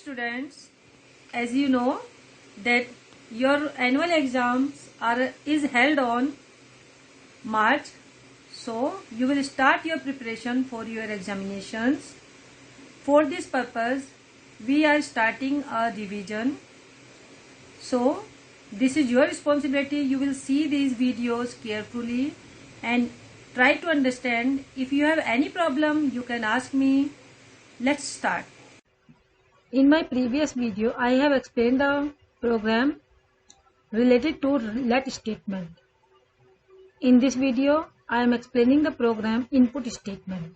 students, as you know that your annual exams is held on March, so you will start your preparation for your examinations. For this purpose, we are starting a revision. So this is your responsibility. You will see these videos carefully and try to understand. If you have any problem, you can ask me. Let's start. In my previous video, I have explained the program related to let statement. In this video, I am explaining the program input statement.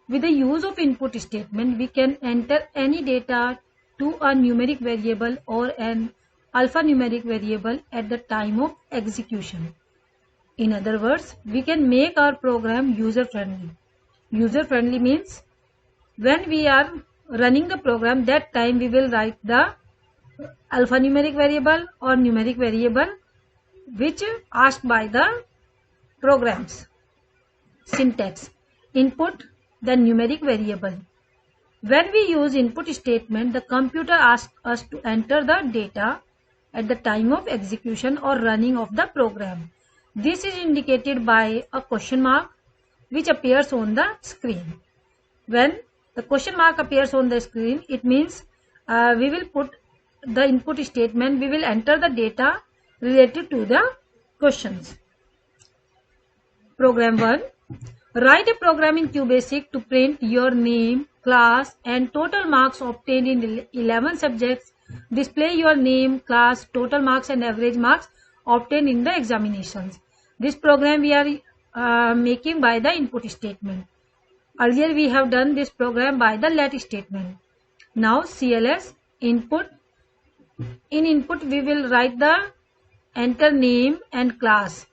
With the use of input statement, we can enter any data to a numeric variable or an alphanumeric variable at the time of execution. In other words, we can make our program user-friendly. User-friendly means when we are running the program, that time we will write the alphanumeric variable or numeric variable which asked by the programs. Syntax: input the numeric variable. When we use input statement, the computer asks us to enter the data at the time of execution or running of the program. This is indicated by a question mark which appears on the screen. When the question mark appears on the screen, it means we will put the input statement, we will enter the data related to the questions. Program 1. Write a program in QBasic to print your name, class and total marks obtained in 11 subjects. Display your name, class, total marks and average marks obtained in the examinations. This program we are making by the input statement. Earlier we have done this program by the let statement. Now CLS input. In input we will write the enter name and class.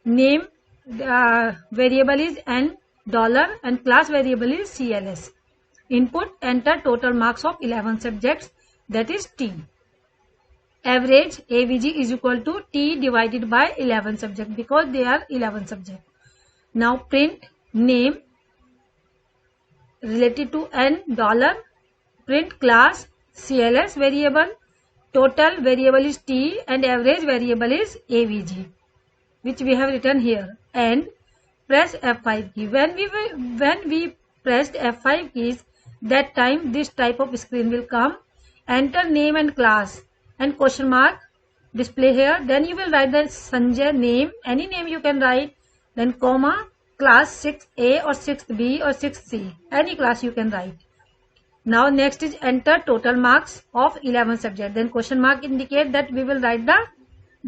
Name variable is $, and class variable is CLS. Input enter total marks of 11 subjects, that is T. Average AVG is equal to T divided by 11 subjects because they are 11 subjects. Now print name related to $, print class CLS variable, total variable is T and average variable is AVG, which we have written here, and press F5 key. When we pressed F5 keys, that time this type of screen will come. Enter name and class and question mark display here. Then you will write the Sanjay name, any name you can write, then comma, class 6A or 6B or 6C, any class you can write. Now next is enter total marks of 11 subjects. Then question mark indicate that we will write the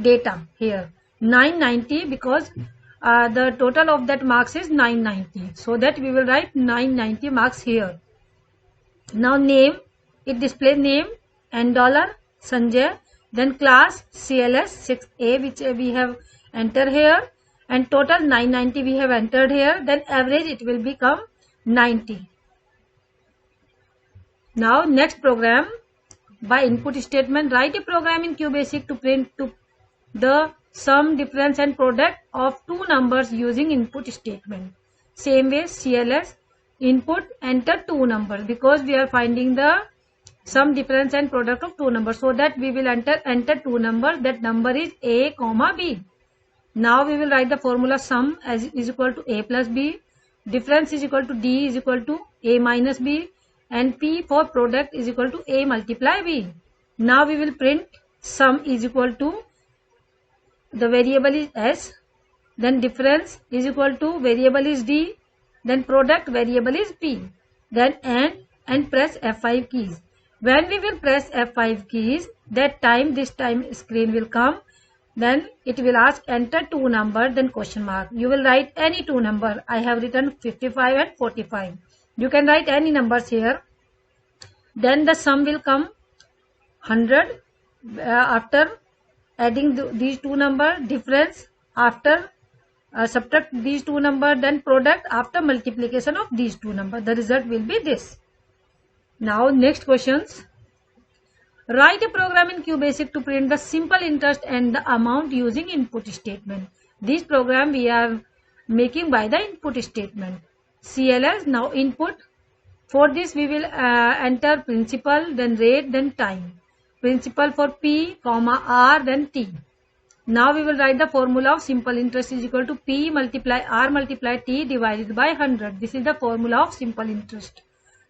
data here. 990 because the total of that marks is 990. So that we will write 990 marks here. Now name, it displays name and $Sanjay. Then class CLS 6A which we have entered here, and total 990 we have entered here. Then average it will become 90. Now next program by input statement. Write a program in QBasic to print to the sum, difference and product of two numbers using input statement. Same way CLS input enter two numbers because we are finding the sum, difference and product of two numbers, so that we will enter two numbers. That number is A, B. Now we will write the formula sum as is equal to A plus B, difference is equal to D is equal to A minus B, and P for product is equal to A multiply B. Now we will print sum is equal to, the variable is S, then difference is equal to variable is D, then product variable is P, then and press F5 keys. When we will press F5 keys, that time this time screen will come. Then it will ask enter two number, then question mark. You will write any two number. I have written 55 and 45. You can write any numbers here. Then the sum will come 100 after adding these two numbers, difference after subtract these two numbers, then product after multiplication of these two numbers. The result will be this. Now next questions. Write a program in QBasic to print the simple interest and the amount using input statement. This program we are making by the input statement. CLS now input For this we will enter principal, then rate, then time. Principal for P, comma R, then T. Now we will write the formula of simple interest is equal to P multiply R multiply T divided by 100. This is the formula of simple interest.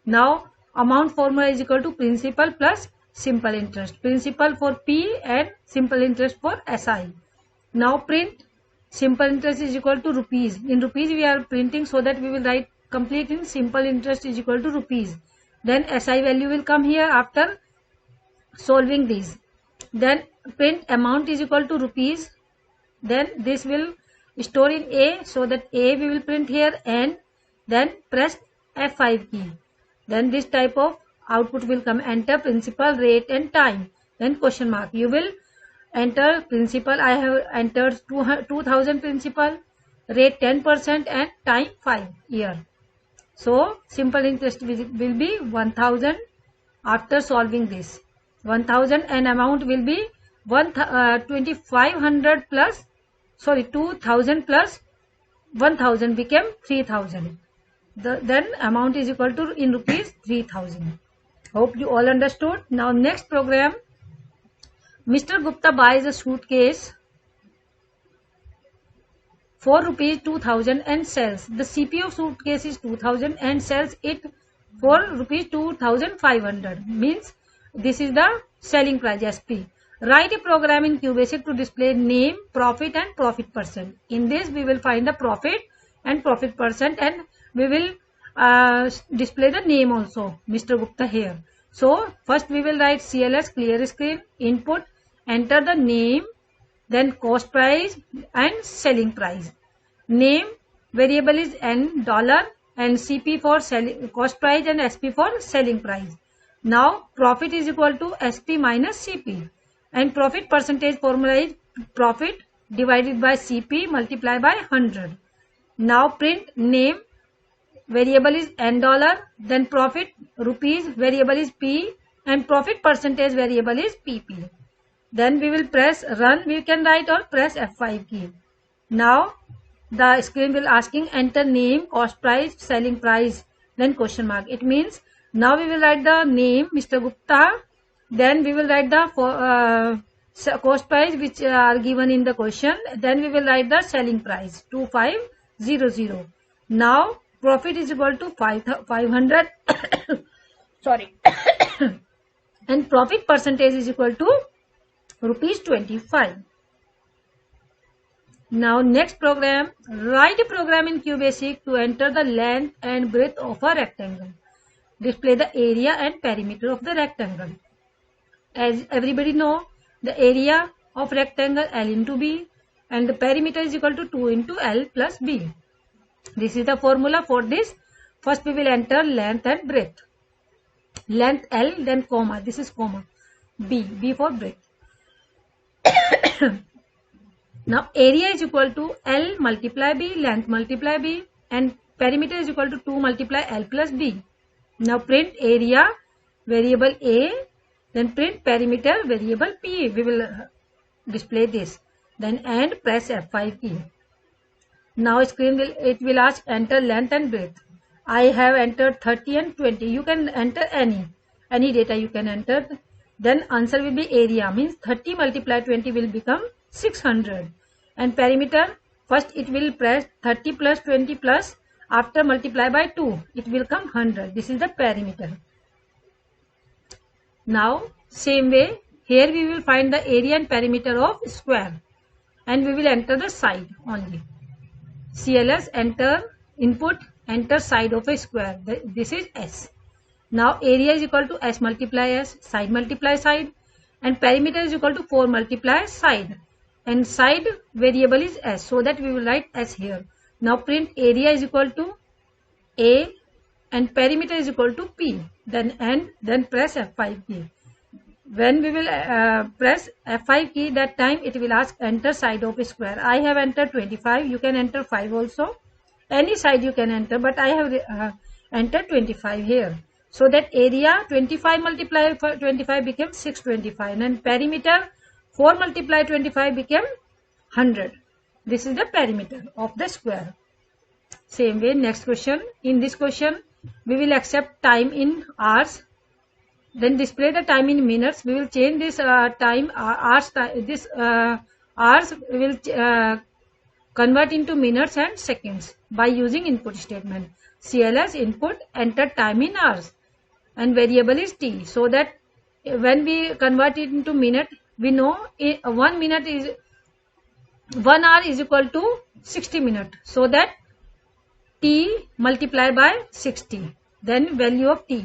Now amount formula is equal to principal plus simple interest. Principal for P and simple interest for SI. Now print simple interest is equal to rupees. In rupees we are printing, so that we will write complete in simple interest is equal to rupees. Then SI value will come here after solving these. Then print amount is equal to rupees. Then this will store in A, so that A we will print here, and then press F5 key. Then this type of output will come. Enter principal, rate and time. Then question mark. You will enter principal. I have entered 2000 principal, rate 10% and time 5 year. So simple interest will be 1000 after solving this. 1000 and amount will be 2500 plus 2000 plus 1000 became 3000. Then amount is equal to in rupees 3000. Hope you all understood. Now next program. Mr. Gupta buys a suitcase for rupees 2000 and sells. The CP of suitcase is 2000 and sells it for rupees 2500. Means this is the selling price SP. Write a program in QBasic to display name, profit and profit percent. In this we will find the profit and profit percent, and we will display the name also, Mr. Gupta here. So first we will write CLS, clear screen, input, enter the name, then cost price and selling price. Name variable is N dollar and CP for selling cost price and SP for selling price. Now profit is equal to SP minus CP, and profit percentage formula is profit divided by CP multiplied by 100. Now print name variable is N dollar, then profit rupees variable is P, and profit percentage variable is PP. Then we will press run, we can write, or press F5 key. Now the screen will asking enter name, cost price, selling price, then question mark. It means now we will write the name Mr. Gupta, then we will write the cost price which are given in the question, then we will write the selling price 2500. Now profit is equal to 500 sorry and profit percentage is equal to rupees 25. Now next program, write a program in QBasic to enter the length and breadth of a rectangle. Display the area and perimeter of the rectangle. As everybody know, the area of rectangle L into B and the perimeter is equal to 2 into L plus B. This is the formula for this. First we will enter length and breadth. Length L, then comma, this is comma, B for breadth. Now area is equal to L multiply B, length multiply B, and perimeter is equal to 2 multiply L plus B. Now print area variable A, then print perimeter variable P. We will display this. Then and press F5 key. Now screen will ask enter length and breadth. I have entered 30 and 20. You can enter any data you can enter. Then answer will be area, means 30 multiply 20 will become 600. And perimeter, first it will press 30 plus 20 plus, after multiply by 2 it will come 100. This is the perimeter. Now same way here we will find the area and perimeter of square, and we will enter the side only. CLS, enter input, enter side of a square. This is S. Now area is equal to S multiply S, side multiply side, and perimeter is equal to 4 multiply side, and side variable is S, so that we will write S here. Now print area is equal to A and perimeter is equal to P, then press F5 key. When we will press F5 key, that time it will ask enter side of a square. I have entered 25, you can enter 5 also, any side you can enter, but I have entered 25 here. So that area 25 multiply 25 became 625, and perimeter 4 multiply 25 became 100. This is the perimeter of the square. Same way next question. In this question we will accept time in hours. Then display the time in minutes. We will change this time hours. This hours we will convert into minutes and seconds by using input statement. CLS input enter time in hours and variable is t. So that when we convert it into minute, we know 1 minute is 1 hour is equal to 60 minutes. So that t multiplied by 60. Then value of t.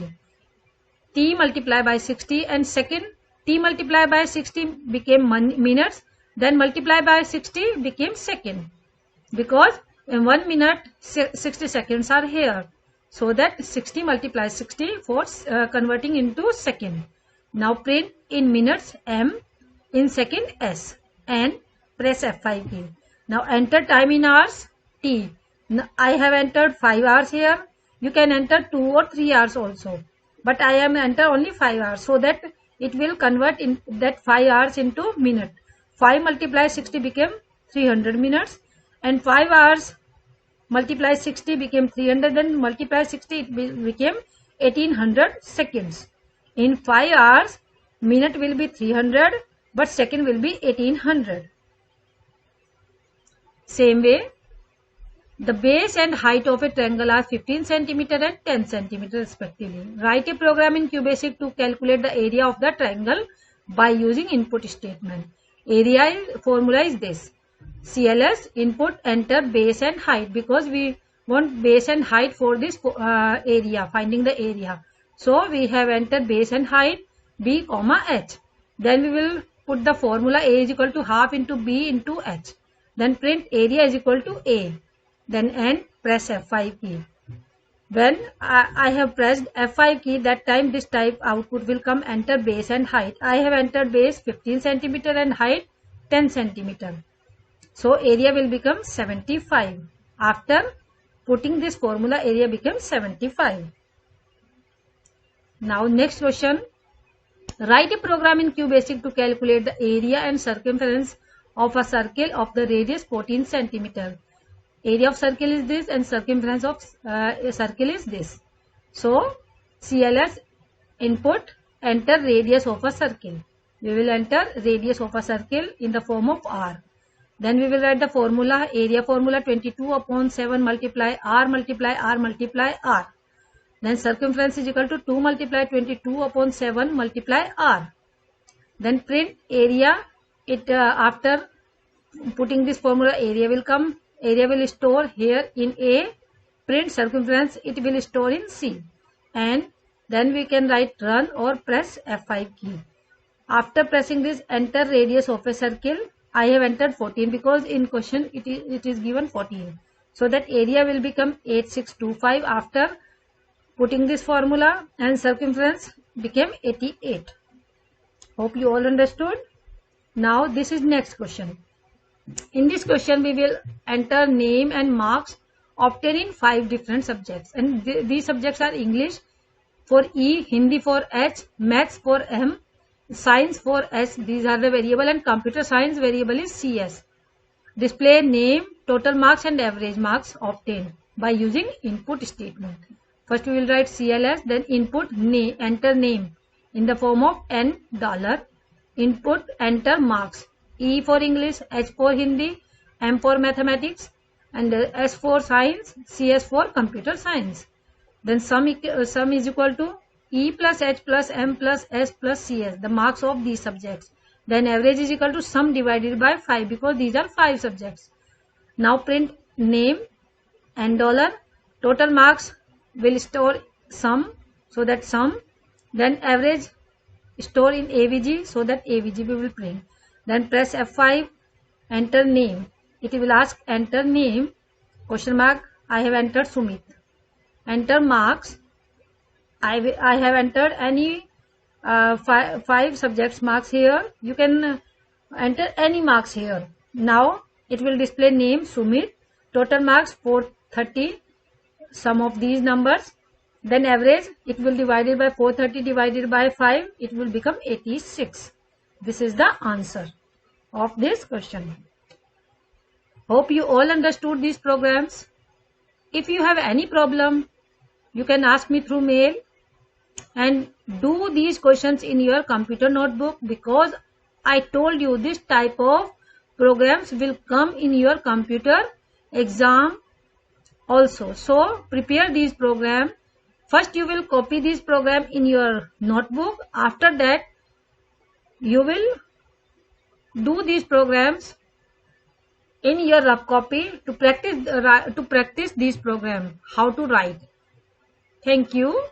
T multiplied by 60 and second t multiplied by 60 became minutes. Then multiplied by 60 became second. Because in 1 minute 60 seconds are here. So that 60 multiplies 60 for converting into second. Now print in minutes M, in second S and press F5 key. Now enter time in hours T. Now I have entered 5 hours here. You can enter 2 or 3 hours also. But I am enter only 5 hours, so that it will convert in that 5 hours into minute. 5 multiplied 60 became 300 minutes and 5 hours multiplied 60 became 300, then multiply 60 it became 1800 seconds. In 5 hours minute will be 300 but second will be 1800. Same way, the base and height of a triangle are 15 cm and 10 cm respectively. Write a program in QBasic to calculate the area of the triangle by using input statement. Area formula is this. CLS input enter base and height, because we want base and height for this area, finding the area. So we have entered base and height b comma h. Then we will put the formula a is equal to half into b into h. Then print area is equal to a. Then and press F5 key. When I have pressed F5 key, that time this type output will come enter base and height. I have entered base 15 cm and height 10 cm. So area will become 75. After putting this formula, area becomes 75. Now next question. Write a program in QBasic to calculate the area and circumference of a circle of the radius 14 cm. Area of circle is this and circumference of a circle is this. So CLS input enter radius of a circle. We will enter radius of a circle in the form of r. Then we will write the formula, area formula 22 upon 7 multiply r multiply r multiply r. Then circumference is equal to 2 multiply 22 upon 7 multiply r. Then print area. It after putting this formula, area will come. Area will store here in A. Print circumference, it will store in C. And then we can write run or press F5 key. After pressing this, enter radius of a circle. I have entered 14 because in question it is given 14. So that area will become 8625 after putting this formula, and circumference became 88. Hope you all understood. Now this is next question. In this question we will enter name and marks obtained in 5 different subjects, and these subjects are English for E, Hindi for H, Maths for M, Science for S, these are the variable, and Computer Science variable is CS. Display name, total marks and average marks obtained by using input statement. First we will write CLS, then input name, enter name in the form of $, input enter marks, E for English, H for Hindi, M for Mathematics, and S for Science, CS for Computer Science. Then sum is equal to E plus H plus M plus S plus CS, the marks of these subjects. Then average is equal to sum divided by 5 because these are 5 subjects. Now print name and $, total marks will store sum, so that sum, then average store in AVG, so that AVG we will print. Then press F5, enter name. It will ask enter name, question mark, I have entered Sumit. Enter marks, I have entered any 5 subjects marks here. You can enter any marks here. Now it will display name Sumit, total marks 430, sum of these numbers. Then average, it will divided by 430 divided by 5, it will become 86. This is the answer of this question. Hope you all understood these programs. If you have any problem, you can ask me through mail, and do these questions in your computer notebook, because I told you this type of programs will come in your computer exam also. So prepare these programs. First you will copy this program in your notebook. After that you will do these programs in your rough copy to practice these programs how to write. Thank you.